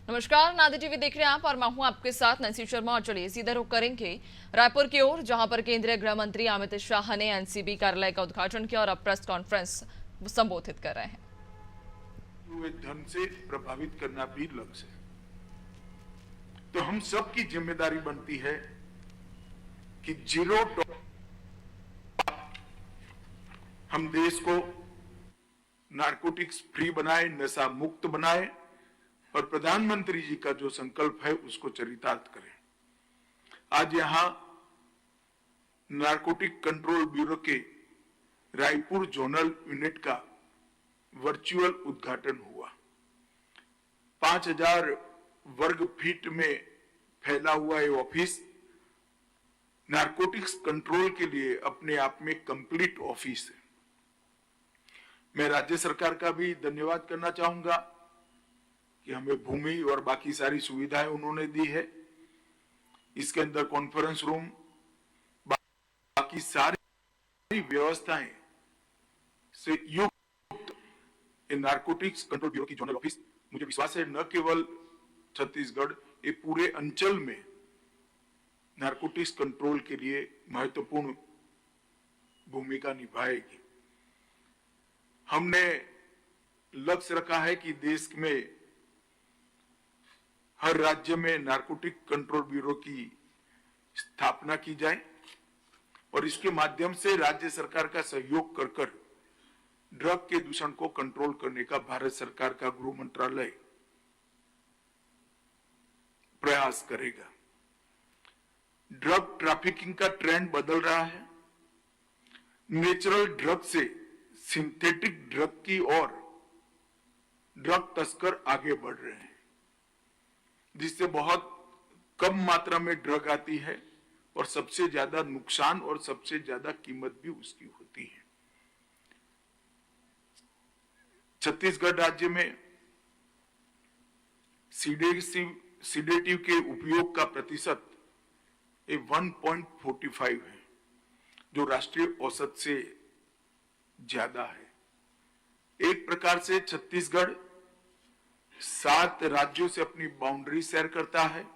नमस्कार, नादी टीवी देख रहे हैं आप और मैं हूं आपके साथ नैन्सी शर्मा। और चलिए सीधा रुख करेंगे रायपुर की ओर, जहां पर केंद्रीय गृह मंत्री अमित शाह ने एनसीबी कार्यालय का उद्घाटन किया और अब प्रेस कॉन्फ्रेंस संबोधित कर रहे हैं। हुए धन से प्रभावित करना भी लक्ष्य है। तो हम सबकी जिम्मेदारी बनती है कि जीरो हम देश को नारकोटिक्स फ्री बनाए, नशा मुक्त बनाए और प्रधानमंत्री जी का जो संकल्प है उसको चरितार्थ करें। आज यहां नारकोटिक कंट्रोल ब्यूरो के रायपुर जोनल यूनिट का वर्चुअल उद्घाटन हुआ। 5000 वर्ग फीट में फैला हुआ ये ऑफिस नारकोटिक्स कंट्रोल के लिए अपने आप में कंप्लीट ऑफिस है। मैं राज्य सरकार का भी धन्यवाद करना चाहूंगा कि हमें भूमि और बाकी सारी सुविधाएं उन्होंने दी है। इसके अंदर कॉन्फ्रेंस रूम, बाकी सारी व्यवस्थाएं से युक्त नारकोटिक्स कंट्रोल ब्यूरो की जोनल ऑफिस, मुझे विश्वास है न केवल छत्तीसगढ़, ये पूरे अंचल में नारकोटिक्स कंट्रोल के लिए महत्वपूर्ण भूमिका निभाएगी। हमने लक्ष्य रखा है कि देश में हर राज्य में नारकोटिक कंट्रोल ब्यूरो की स्थापना की जाए और इसके माध्यम से राज्य सरकार का सहयोग कर ड्रग के दूषण को कंट्रोल करने का भारत सरकार का गृह मंत्रालय प्रयास करेगा। ड्रग ट्रैफिकिंग का ट्रेंड बदल रहा है। नेचुरल ड्रग से सिंथेटिक ड्रग की ओर ड्रग तस्कर आगे बढ़ रहे हैं, जिससे बहुत कम मात्रा में ड्रग आती है और सबसे ज्यादा नुकसान और सबसे ज्यादा कीमत भी उसकी होती है। छत्तीसगढ़ राज्य में सीडेटिव के उपयोग का प्रतिशत 1.45 है, जो राष्ट्रीय औसत से ज्यादा है। एक प्रकार से छत्तीसगढ़ 7 राज्यों से अपनी बाउंड्री शेयर करता है,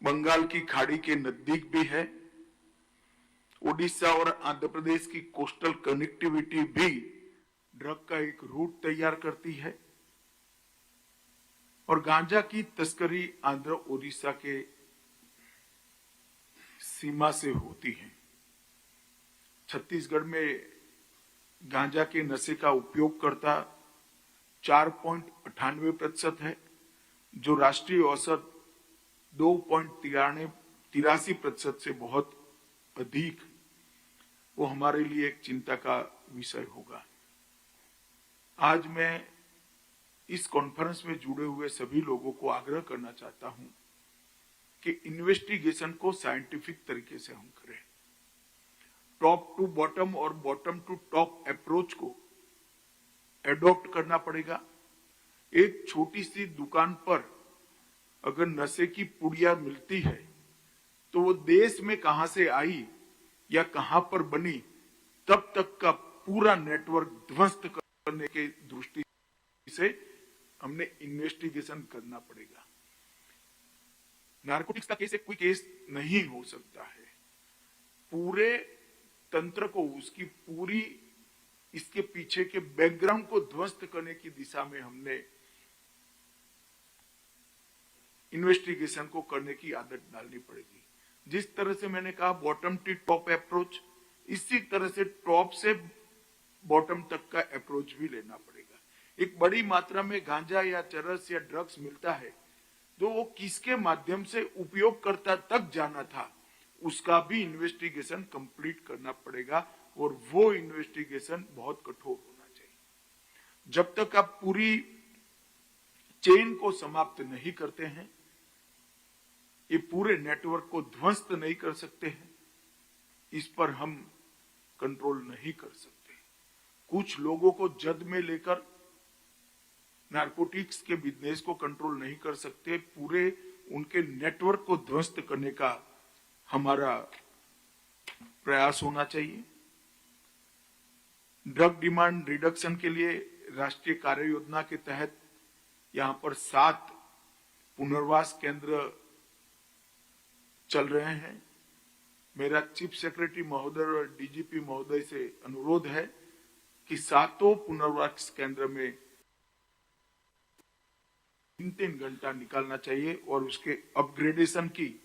बंगाल की खाड़ी के नजदीक भी है। ओडिशा और आंध्र प्रदेश की कोस्टल कनेक्टिविटी भी ड्रग का एक रूट तैयार करती है और गांजा की तस्करी आंध्र ओडिशा के सीमा से होती है। छत्तीसगढ़ में गांजा के नशे का उपयोगकर्ता 4.98% है, जो राष्ट्रीय औसत 2.83% से बहुत अधिक। वो हमारे लिए एक चिंता का विषय होगा। आज मैं इस कॉन्फ्रेंस में जुड़े हुए सभी लोगों को आग्रह करना चाहता हूं कि इन्वेस्टिगेशन को साइंटिफिक तरीके से हम करें। टॉप टू बॉटम और बॉटम टू टॉप अप्रोच को एडॉप्ट करना पड़ेगा। एक छोटी सी दुकान पर अगर नशे की पुड़िया मिलती है तो वो देश में कहां से आई या कहां पर बनी, तब तक का पूरा नेटवर्क ध्वस्त करने की दृष्टि से हमने इन्वेस्टिगेशन करना पड़ेगा। नारकोटिक्स का केस एक कोई केस नहीं हो सकता है। पूरे तंत्र को, उसकी पूरी इसके पीछे के बैकग्राउंड को ध्वस्त करने की दिशा में हमने इन्वेस्टिगेशन को करने की आदत डालनी पड़ेगी। जिस तरह से मैंने कहा बॉटम टू टॉप अप्रोच, इसी तरह से टॉप से बॉटम तक का अप्रोच भी लेना पड़ेगा। एक बड़ी मात्रा में गांजा या चरस या ड्रग्स मिलता है, तो वो किसके माध्यम से उपयोगकर्ता तक जाना था, उसका भी इन्वेस्टिगेशन कंप्लीट करना पड़ेगा और वो इन्वेस्टिगेशन बहुत कठोर होना चाहिए। जब तक आप पूरी चेन को समाप्त नहीं करते हैं, ये पूरे नेटवर्क को ध्वस्त नहीं कर सकते हैं, इस पर हम कंट्रोल नहीं कर सकते। कुछ लोगों को जद में लेकर नारकोटिक्स के बिजनेस को कंट्रोल नहीं कर सकते, पूरे उनके नेटवर्क को ध्वस्त करने का हमारा प्रयास होना चाहिए। ड्रग डिमांड रिडक्शन के लिए राष्ट्रीय कार्य योजना के तहत यहाँ पर 7 पुनर्वास केंद्र चल रहे हैं। मेरा चीफ सेक्रेटरी महोदय और डीजीपी महोदय से अनुरोध है कि 7 पुनर्वास केंद्र में 3-3 घंटा निकालना चाहिए और उसके अपग्रेडेशन की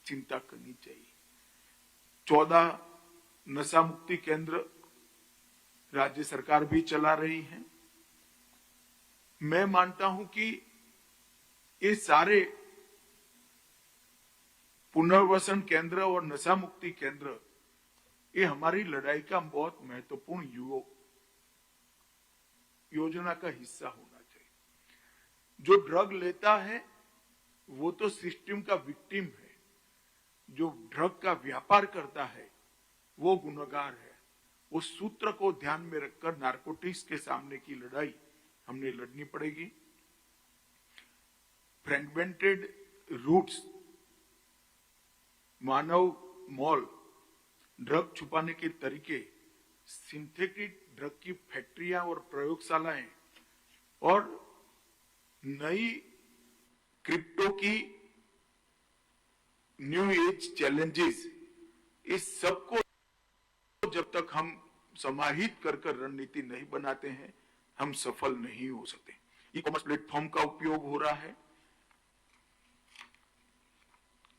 चिंता करनी चाहिए। 14 नशा मुक्ति केंद्र राज्य सरकार भी चला रही है। मैं मानता हूं कि ये सारे पुनर्वसन केंद्र और नशा मुक्ति केंद्र ये हमारी लड़ाई का बहुत महत्वपूर्ण योजना का हिस्सा होना चाहिए। जो ड्रग लेता है वो तो सिस्टम का विक्टिम है, जो ड्रग का व्यापार करता है वो गुनहगार है। उस सूत्र को ध्यान में रखकर नारकोटिक्स के सामने की लड़ाई हमने लड़नी पड़ेगी। फ्रेगमेंटेड रूट्स, मानव मॉल, ड्रग छुपाने के तरीके, सिंथेटिक ड्रग की फैक्ट्रियां और प्रयोगशालाएं और नई क्रिप्टो की न्यू एज चैलेंजेस, इस सबको जब तक हम समाहित कर रणनीति नहीं बनाते हैं हम सफल नहीं हो सकते। ई कॉमर्स प्लेटफॉर्म का उपयोग हो रहा है।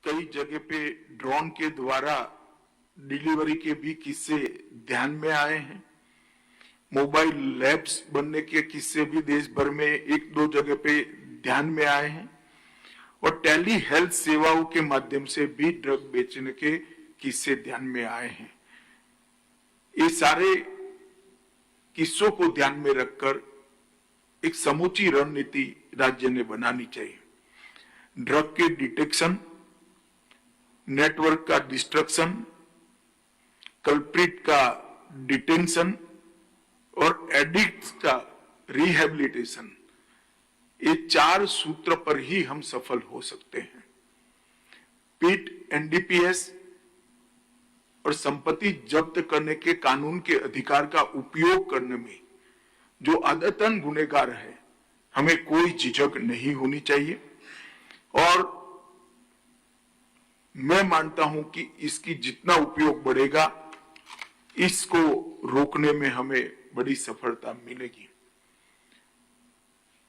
कई जगह पे ड्रोन के द्वारा डिलीवरी के भी किस्से ध्यान में आए हैं। मोबाइल लैब्स बनने के किस्से भी देश भर में 1-2 जगह पे ध्यान में आए हैं और टेली हेल्थ सेवाओं के माध्यम से भी ड्रग बेचने के किस्से ध्यान में आए हैं। ये सारे किस्सों को ध्यान में रखकर एक समूची रणनीति राज्य ने बनानी चाहिए। ड्रग के डिटेक्शन, नेटवर्क का डिस्ट्रक्शन, कल्प्रिट का डिटेंशन और एडिक्ट्स का रिहेबिलिटेशन, ये 4 सूत्र पर ही हम सफल हो सकते हैं। पीट, एनडीपीएस और संपत्ति जब्त करने के कानून के अधिकार का उपयोग करने में जो आदतन गुनहगार है, हमें कोई झिझक नहीं होनी चाहिए और मैं मानता हूं कि इसकी जितना उपयोग बढ़ेगा इसको रोकने में हमें बड़ी सफलता मिलेगी।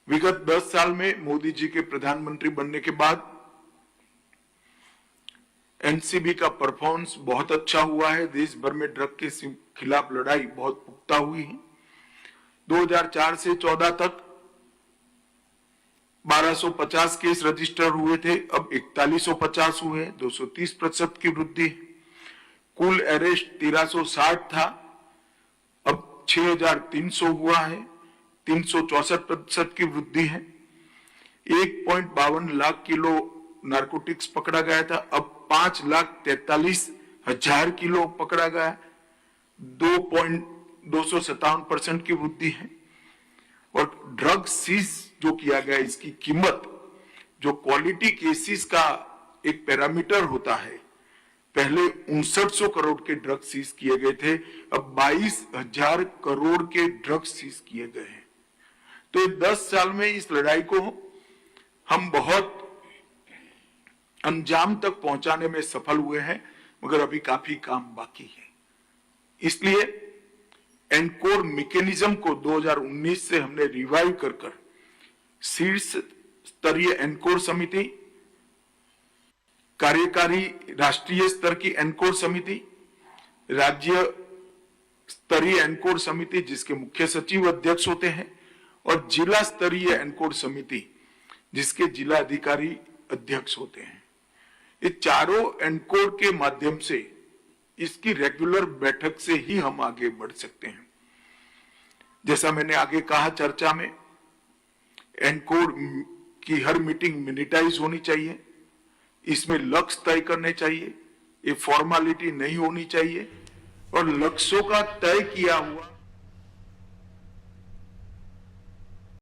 विगत 10 साल में मोदी जी के प्रधानमंत्री बनने के बाद एनसीबी का परफॉर्मेंस बहुत अच्छा हुआ है। देश भर में ड्रग के खिलाफ लड़ाई बहुत पुख्ता हुई है। 2004 से 14 तक 1250 केस रजिस्टर हुए थे, अब 4150 हुए, 230% की वृद्धि। कुल अरेस्ट 1360 था, अब 6300 हुआ है, 364% की वृद्धि है। 1.52 लाख किलो नारकोटिक्स पकड़ा गया था, अब 5,43,000 किलो पकड़ा गया, 2.257% की वृद्धि है। और ड्रग सीज जो किया गया, इसकी कीमत जो क्वालिटी केसेस का एक पैरामीटर होता है, पहले 5900 करोड़ के ड्रग सीज किए गए थे, अब 22,000 करोड़ के ड्रग सीज किए गए हैं। तो 10 साल में इस लड़ाई को हम बहुत अंजाम तक पहुंचाने में सफल हुए हैं, मगर अभी काफी काम बाकी है। इसलिए एनकोर मैकेनिज्म को 2019 से हमने रिवाइव कर शीर्ष स्तरीय एनकोर समिति, कार्यकारी राष्ट्रीय स्तर की एनकोर समिति, राज्य स्तरीय एनकोर समिति जिसके मुख्य सचिव अध्यक्ष होते हैं, और जिला स्तरीय एनकोर समिति जिसके जिला अधिकारी अध्यक्ष होते हैं। ये चारों एनकोर के माध्यम से इसकी रेगुलर बैठक से ही हम आगे बढ़ सकते हैं। जैसा मैंने आगे कहा चर्चा में, एनकोर की हर मीटिंग मिनिटाइज होनी चाहिए, इसमें लक्ष्य तय करने चाहिए, ये फॉर्मेलिटी नहीं होनी चाहिए और लक्ष्यों का तय किया हुआ